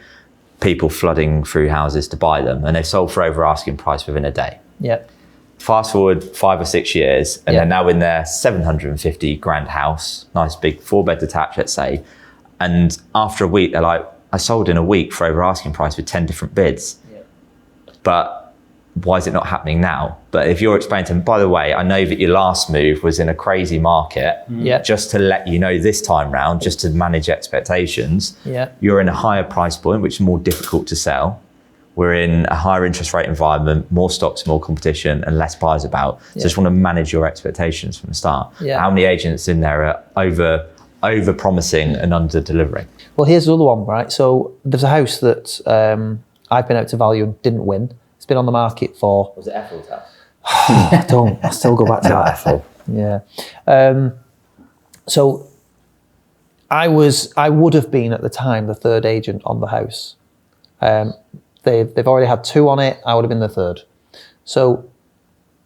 people flooding through houses to buy them, and they sold for over asking price within a day. Yeah. Fast forward 5 or 6 years, and they're now in their 750 grand house, nice big 4-bed detached, let's say. And after a week, they're like, I sold in a week for over asking price with 10 different bids. Yeah. But why is it not happening now? But if you're explaining to them, by the way, I know that your last move was in a crazy market, just to let you know this time round, just to manage expectations, you're in a higher price point, which is more difficult to sell. We're in a higher interest rate environment, more stocks, more competition, and less buyers about. So just want to manage your expectations from the start. How many agents in there are over promising and under delivering? Well, here's the other one, right? So there's a house that I've been out to value and didn't win. It's been on the market for... Was it Ethel's house? I still go back to that. Ethel. Yeah. So I would have been at the time the third agent on the house. They've already had 2 on it. I would have been the third. So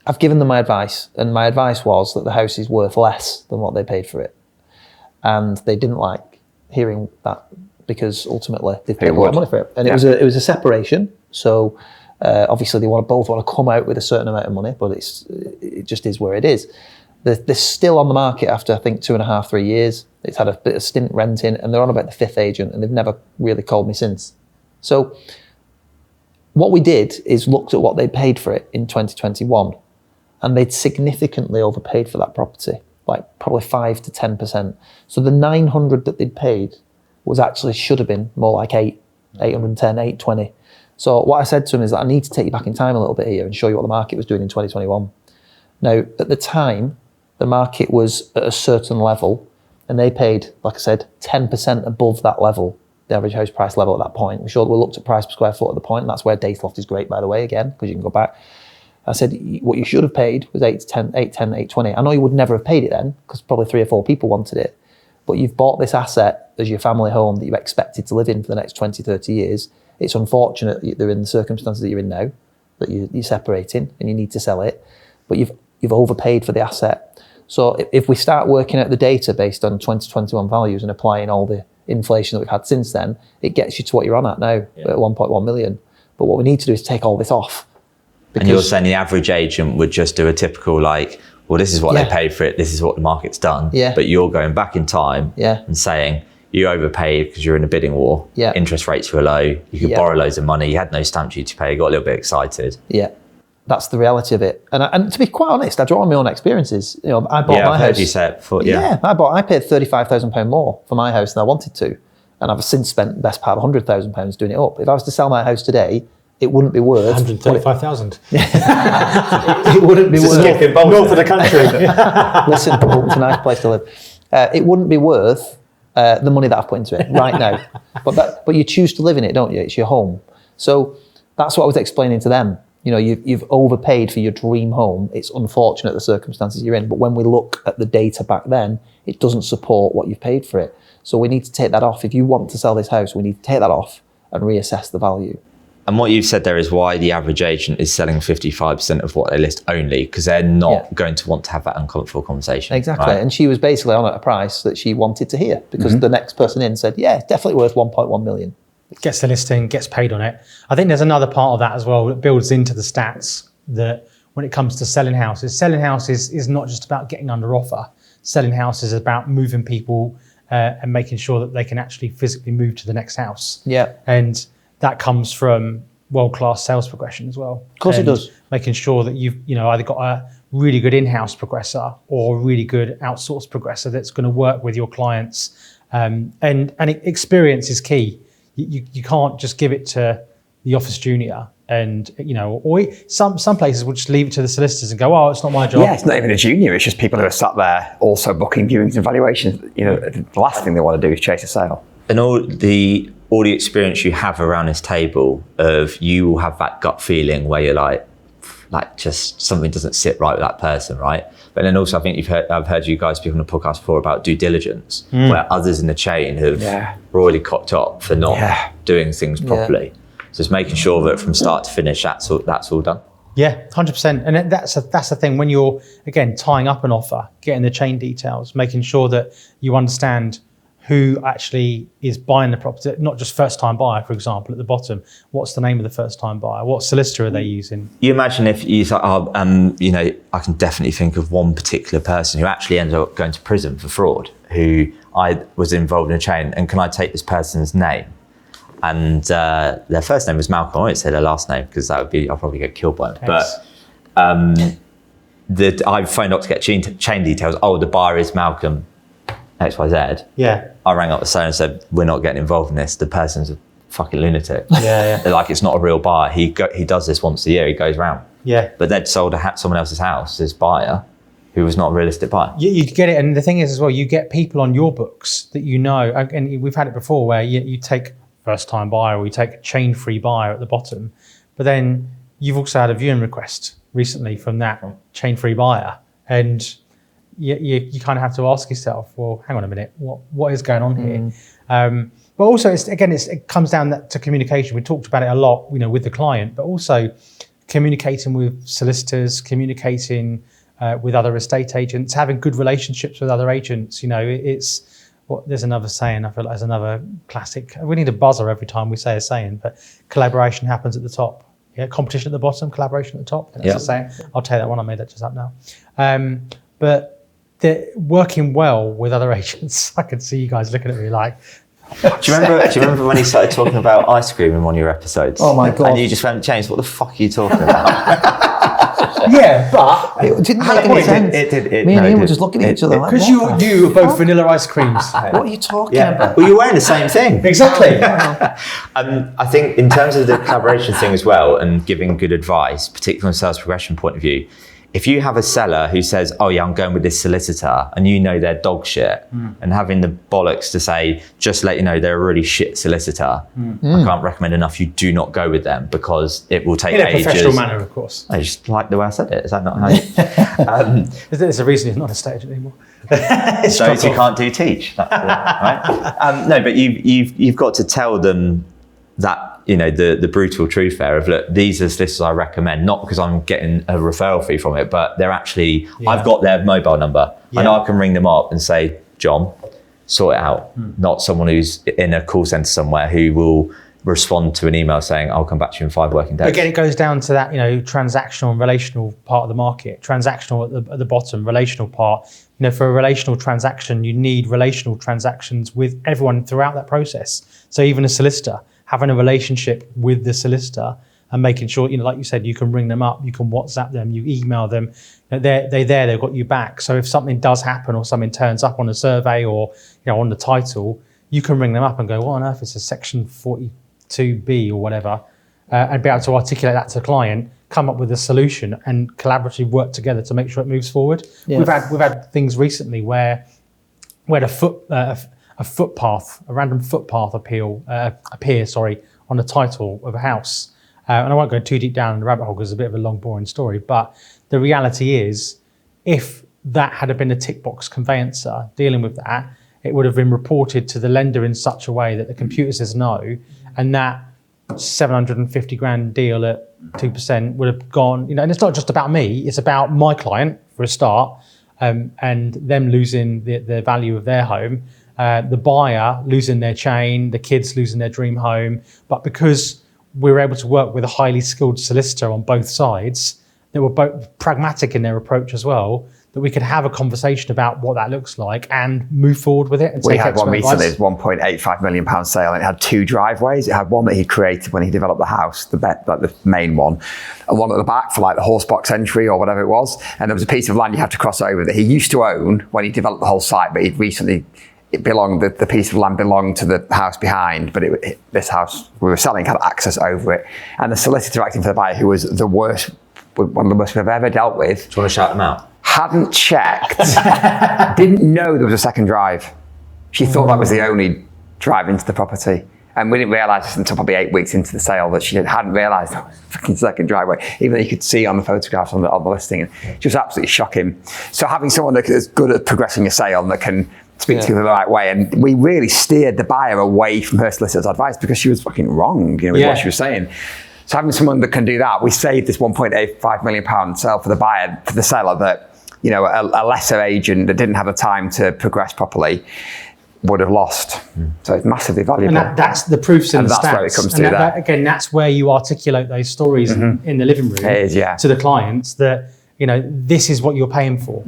I've given them my advice, and my advice was that the house is worth less than what they paid for it. And they didn't like hearing that, because ultimately they paid a lot of money for it. And it was a separation. So obviously they both want to come out with a certain amount of money, but it just is where it is. They're still on the market after, I think, 2.5, 3 years. It's had a bit of stint renting, and they're on about the 5th agent, and they've never really called me since. So what we did is looked at what they paid for it in 2021, and they'd significantly overpaid for that property, like probably 5 to 10%. So the 900 that they'd paid should have been more like 810, 820. So what I said to them is that I need to take you back in time a little bit here and show you what the market was doing in 2021. Now, at the time, the market was at a certain level, and they paid, like I said, 10% above that level, the average house price level at that point. We looked at price per square foot at the point, and that's where Dayloft is great, by the way, again, because you can go back. I said, what you should have paid was 810, 820. I know you would never have paid it then, because probably 3 or 4 people wanted it, but you've bought this asset as your family home that you expected to live in for the next 20, 30 years. It's unfortunate that they're in the circumstances that you're in now, that you're separating and you need to sell it, but you've overpaid for the asset. So if we start working out the data based on 2021 values and applying all the inflation that we've had since then, it gets you to what you're on at now, at 1.1 million. But what we need to do is take all this off. And you're saying the average agent would just do a typical, like, well, this is what they paid for it, this is what the market's done. But you're going back in time and saying, you overpaid because you're in a bidding war. Interest rates were low. You could borrow loads of money. You had no stamp duty to pay. You got a little bit excited. That's the reality of it. And to be quite honest, I draw on my own experiences. You know, I bought my house. I've heard you say it before. I paid £35,000 more for my house than I wanted to, and I've since spent the best part of £100,000 doing it up. If I was to sell my house today, it wouldn't be worth 135,000. It wouldn't be worth north of the country. Listen, it's a nice place to live. It wouldn't be worth the money that I've put into it right now. But you choose to live in it, don't you? It's your home. So that's what I was explaining to them. You know, you've overpaid for your dream home. It's unfortunate the circumstances you're in, but when we look at the data back then, it doesn't support what you've paid for it. So we need to take that off. If you want to sell this house, we need to take that off and reassess the value. And what you've said there is why the average agent is selling 55% of what they list only, because they're not going to want to have that uncomfortable conversation. Exactly. Right? And she was basically on at a price that she wanted to hear, because the next person in said, yeah, it's definitely worth 1.1 million. Gets the listing, gets paid on it. I think there's another part of that as well that builds into the stats, that when it comes to selling houses is not just about getting under offer. Selling houses is about moving people and making sure that they can actually physically move to the next house. And that comes from world-class sales progression as well. Of course it does. Making sure that you've either got a really good in-house progressor or a really good outsourced progressor that's going to work with your clients. And experience is key. You can't just give it to the office junior, and or some places will just leave it to the solicitors and go, oh, it's not my job. Yeah, it's not even a junior. It's just people who are sat there also booking viewings and valuations. The last thing they want to do is chase a sale. And all the experience you have around this table of, you will have that gut feeling where you're like just something doesn't sit right with that person, right? But then also I think I've heard you guys speak on the podcast before about due diligence, where others in the chain have royally cocked up for not doing things properly. So it's making sure that from start to finish, that's all done. Yeah, 100%. And that's the thing, when you're, again, tying up an offer, getting the chain details, making sure that you understand who actually is buying the property, not just first time buyer, for example, at the bottom. What's the name of the first time buyer? What solicitor are they using? You imagine if you thought, I can definitely think of one particular person who actually ended up going to prison for fraud, who I was involved in a chain, and can I take this person's name? And their first name was Malcolm. I won't say their last name because I'll probably get killed by them. Thanks. But I phoned up to get chain details. Oh, the buyer is Malcolm XYZ. Yeah. I rang up the seller and said, we're not getting involved in this. The person's a fucking lunatic. Yeah. Like, it's not a real buyer. He does this once a year. He goes round. Yeah. But they'd sold someone else's house, this buyer, who was not a realistic buyer. You get it. And the thing is as well, you get people on your books that you know, and we've had it before where you take first time buyer or you take a chain free buyer at the bottom, but then you've also had a viewing request recently from that chain free buyer. And you kind of have to ask yourself, well, hang on a minute, what is going on here? But also, it comes down to communication. We talked about it a lot, with the client, but also communicating with solicitors, communicating with other estate agents, having good relationships with other agents. There's another saying, I feel like there's another classic. We need a buzzer every time we say a saying, but collaboration happens at the top. Yeah, competition at the bottom, collaboration at the top. That's a saying. I'll tell you that one. I made that just up now. But they're working well with other agents. I can see you guys looking at me like. Do you remember when he started talking about ice cream in one of your episodes? Oh my God. And you just went, James, what the fuck are you talking about? Yeah, but it didn't make any sense. Me and Ian were just looking at each other like, because you were both vanilla ice creams. what are you talking about? Well, you're wearing the same thing. Exactly. I think in terms of the collaboration thing as well, and giving good advice, particularly from a sales progression point of view, if you have a seller who says, oh yeah, I'm going with this solicitor, and they're dog shit, and having the bollocks to say, just let you know they're a really shit solicitor, I can't recommend enough you do not go with them, because it will take ages. In a professional manner, of course. I just like the way I said it. Is that not how you... There's a reason he's not a estate agent anymore. So you can't do teach. That's right? No, but you've got to tell them that, the brutal truth there of, look, these are the solicitors I recommend, not because I'm getting a referral fee from it, but they're actually, I've got their mobile number. I know I can ring them up and say, John, sort it out. Not someone who's in a call centre somewhere who will respond to an email saying, I'll come back to you in 5 working days. Again, it goes down to that, transactional and relational part of the market. Transactional at the bottom, relational part. For a relational transaction, you need relational transactions with everyone throughout that process. So even a solicitor, having a relationship with the solicitor and making sure, like you said, you can ring them up, you can WhatsApp them, you email them. They've got you back. So if something does happen or something turns up on a survey or on the title, you can ring them up and go, what on earth is a section 42B or whatever, and be able to articulate that to the client, come up with a solution and collaboratively work together to make sure it moves forward. Yeah. We've had things recently where a random footpath appears on the title of a house. And I won't go too deep down in the rabbit hole because it's a bit of a long, boring story. But the reality is, if that had been a tick box conveyancer dealing with that, it would have been reported to the lender in such a way that the computer says no, and that 750 grand deal at 2% would have gone, and it's not just about me, it's about my client for a start, and them losing the value of their home. The buyer losing their chain, the kids losing their dream home. But because we were able to work with a highly skilled solicitor on both sides, that were both pragmatic in their approach as well, that we could have a conversation about what that looks like and move forward with it. And we had one recently, it was £1.85 million sale, and it had 2 driveways. It had one that he created when he developed the house, the main one, and one at the back for the horse box entry or whatever it was. And there was a piece of land you had to cross over that he used to own when he developed the whole site, but he'd recently, the piece of land belonged to the house behind, but this house we were selling had access over it. And the solicitor acting for the buyer, who was the worst, one of the worst we've ever dealt with. Do you want to shout them out? Hadn't checked, didn't know there was a second drive. She thought that was the only drive into the property. And we didn't realise this until probably 8 weeks into the sale that she hadn't realised that was a fucking second driveway, even though you could see on the photographs on the listing. And she was absolutely shocking. So having someone that is good at progressing a sale and that can speak to you the right way, and we really steered the buyer away from her solicitor's advice because she was fucking wrong, with what she was saying. So having someone that can do that, we saved this £1.85 million sale for the buyer, for the seller, that a lesser agent that didn't have the time to progress properly would have lost. So it's massively valuable. And that's the proofs in And the that's stats. where it comes and to that. Again, that's where you articulate those stories in the living room It is, yeah. to the clients that, this is what you're paying for.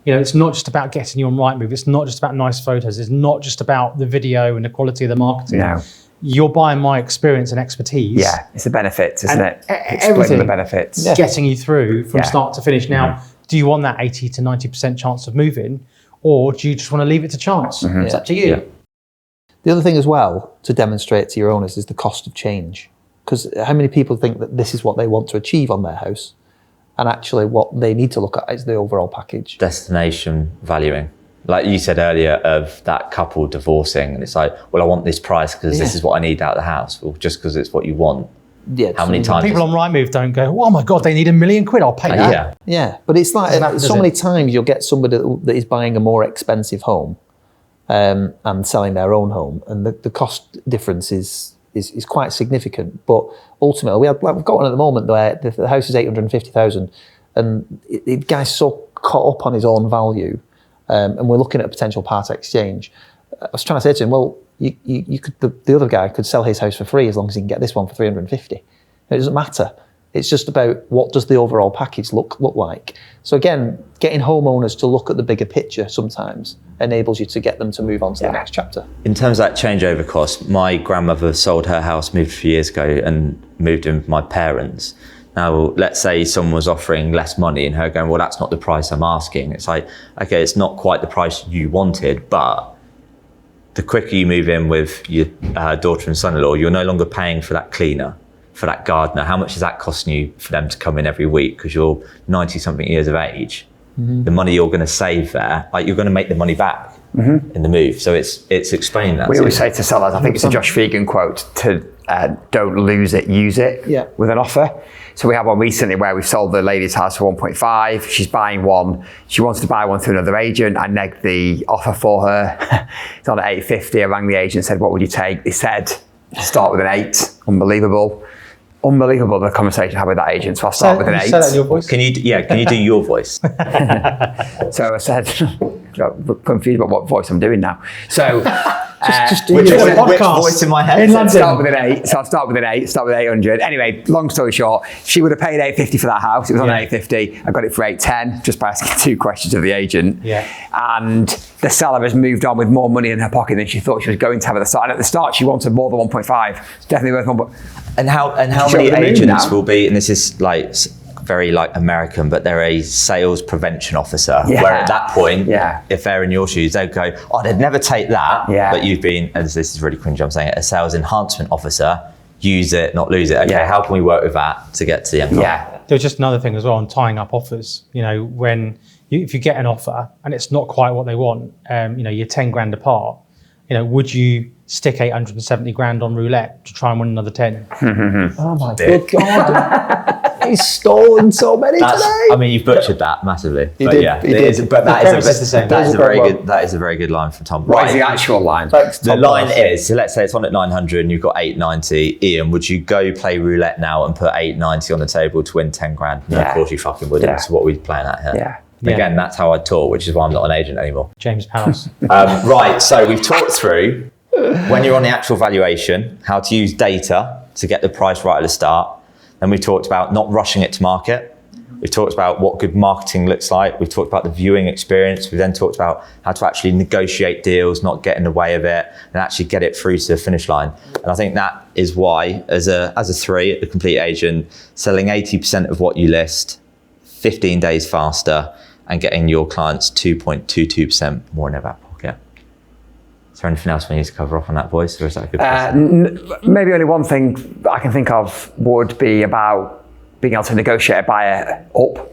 It's not just about getting you on Rightmove. It's not just about nice photos. It's not just about the video and the quality of the marketing. No. You're buying my experience and expertise. Yeah, it's the benefits, isn't it? Explaining Everything the benefits. getting you through from Yeah. start to finish. Now, do you want that 80 to 90% chance of moving, or do you just want to leave it to chance? It's up to you. Yeah. The other thing as well to demonstrate to your owners is the cost of change. Because how many people think that this is what they want to achieve on their house, and actually what they need to look at is the overall package. Destination valuing. Like you said earlier, of that couple divorcing, and it's like, well, I want this price because this is what I need out of the house. Well, just because it's what you want. Yeah, How many times? People on Rightmove don't go, oh my God, they need £1 million, I'll pay that. Yeah. Yeah, but it's like so many times you'll get somebody that is buying a more expensive home and selling their own home, and the cost difference is quite significant. But ultimately, we've got one at the moment where the house is 850,000, and the guy's so caught up on his own value, and we're looking at a potential part exchange. I was trying to say to him, well, you could the other guy could sell his house for free as long as he can get this one for 350. It doesn't matter. It's just about what does the overall package look like. So again, getting homeowners to look at the bigger picture sometimes enables you to get them to move on to the next chapter. In terms of that changeover cost, my grandmother sold her house, moved a few years ago, and moved in with my parents. Now, let's say someone was offering less money and her going, well, that's not the price I'm asking. It's like, okay, it's not quite the price you wanted, but the quicker you move in with your daughter and son-in-law, you're no longer paying for that cleaner, for that gardener. How much is that costing you for them to come in every week because you're 90-something years of age? The money you're going to save there, like you're going to make the money back in the move. So it's explaining that. We always say to sellers, I think it's a Josh Fegan quote, to don't lose it, use it with an offer. So we had one recently where we sold the lady's house for 1.5. She's buying one. She wanted to buy one through another agent. I negged the offer for her. It's on at 850. I rang the agent and said, what would you take? They said, start with an 8. Unbelievable the conversation I had with that agent. So I'll start with an 8. Say that in your voice. Can you do your voice? So I said, confused about what voice I'm doing now. So Just do Which your podcast. voice in my head? In London. start with an 8. So I'll start with an 8, start with 800. Anyway, long story short, she would have paid 850 for that house. It was on 850. I got it for 810 just by asking 2 questions of the agent. Yeah. And the seller has moved on with more money in her pocket than she thought she was going to have at the start. And at the start, she wanted more than 1.5. It's definitely worth 1. And how Show many the moon agents now. will be, and this is like very like American, but they're a sales prevention officer, Yeah. where at that point, Yeah. if they're in your shoes, they'd go, oh, they'd never take that, Yeah. but you've been, and this is really cringe, I'm saying it, a sales enhancement officer, use it, not lose it. Okay, Yeah. how can we work with that to get to the end goal? Yeah. There's just another thing as well on tying up offers. If you get an offer and it's not quite what they want, you're 10 grand apart. Would you stick 870 grand on roulette to try and win another 10? Oh my good God. He's stolen so many today. I mean, you've butchered that massively. He but did, yeah, he it did. is, but that premise is is the same. that is a very Well. good. That is a very good line from Tom. What is the actual line? Thanks, The Tom. line is, so let's say it's on at 900 and you've got 890. Ian, would you go play roulette now and put 890 on the table to win 10 grand? No, Yeah. of course you fucking wouldn't. Yeah. So what are we playing at here? Yeah. Again, that's how I talk, which is why I'm not an agent anymore. James Powell's. Right, so we've talked through when you're on the actual valuation, how to use data to get the price right at the start. Then we talked about not rushing it to market. We've talked about what good marketing looks like. We've talked about the viewing experience. We've then talked about how to actually negotiate deals, not get in the way of it, and actually get it through to the finish line. And I think that is why, as a 3 at the Complete Agent, selling 80% of what you list, 15 days faster, and getting your clients 2.22% more in their back pocket. Is there anything else we need to cover off on that, boys, or is that a good question? Maybe only one thing I can think of would be about being able to negotiate a buyer up,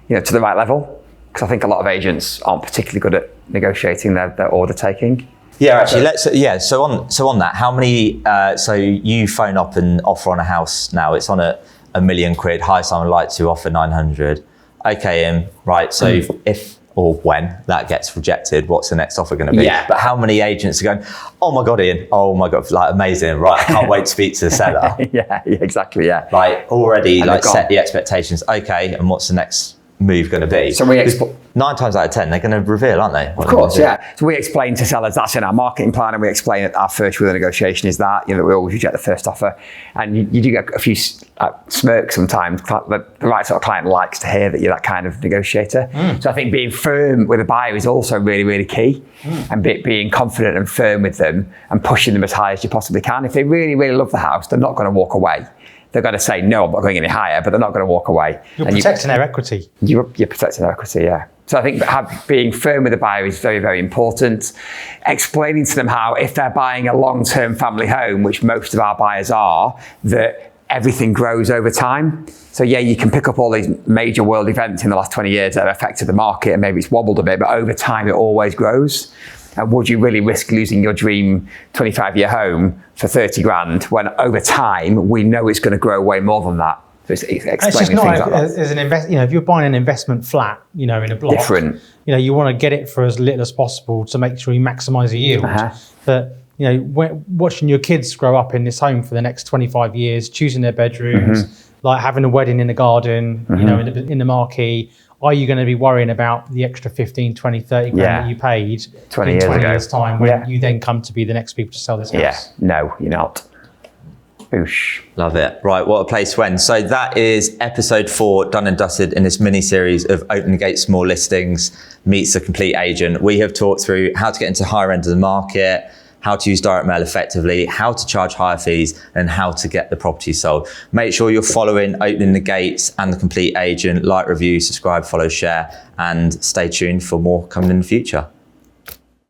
to the right level. Because I think a lot of agents aren't particularly good at negotiating their order taking. Yeah, actually, So on that, how many? So you phone up and offer on a house now. It's on at £1 million. Highest I would like to offer 900. Okay, Ian. Right. So if or when that gets rejected, what's the next offer going to be? Yeah. But how many agents are going, oh my God, Ian, oh my God, like amazing, right, I can't wait to speak to the seller. yeah, exactly, yeah. Like already And like they've set gone. the expectations, okay, and what's the next move going to be? So we 9 times out of 10, they're going to reveal, aren't they? Of course, yeah. So we explain to sellers, that's in our marketing plan, and we explain that our first rule of negotiation is that, that we always reject the first offer. And you do get a few smirks sometimes. The right sort of client likes to hear that you're that kind of negotiator. So I think being firm with a buyer is also really, really key. And being confident and firm with them and pushing them as high as you possibly can. If they really, really love the house, they're not going to walk away. They're going to say, no, I'm not going any higher, but they're not going to walk away. You're protecting their equity. You're protecting their equity, yeah. So I think being firm with the buyer is very, very important. Explaining to them how, if they're buying a long-term family home, which most of our buyers are, that everything grows over time. So yeah, you can pick up all these major world events in the last 20 years that have affected the market, and maybe it's wobbled a bit, but over time it always grows. And would you really risk losing your dream 25-year home for 30 grand when over time we know it's going to grow way more than that? So it's just not as an if you're buying an investment flat, in a block, different. You want to get it for as little as possible to make sure you maximise the yield. But watching your kids grow up in this home for the next 25 years, choosing their bedrooms, like having a wedding in the garden, in the marquee. Are you going to be worrying about the extra 15, 20, 30 grand that you paid 20 in 20 years years' time when you then come to be the next people to sell this house? Yeah, no, you're not. Boosh. Love it. Right, what a place when. So that is episode 4 done and dusted in this mini series of Open the Gate Small Listings meets the complete agent. We have talked through how to get into the higher end of the market, how to use direct mail effectively, how to charge higher fees, and how to get the property sold. Make sure you're following Opening the Gates and the complete agent. Like, review, subscribe, follow, share, and stay tuned for more coming in the future.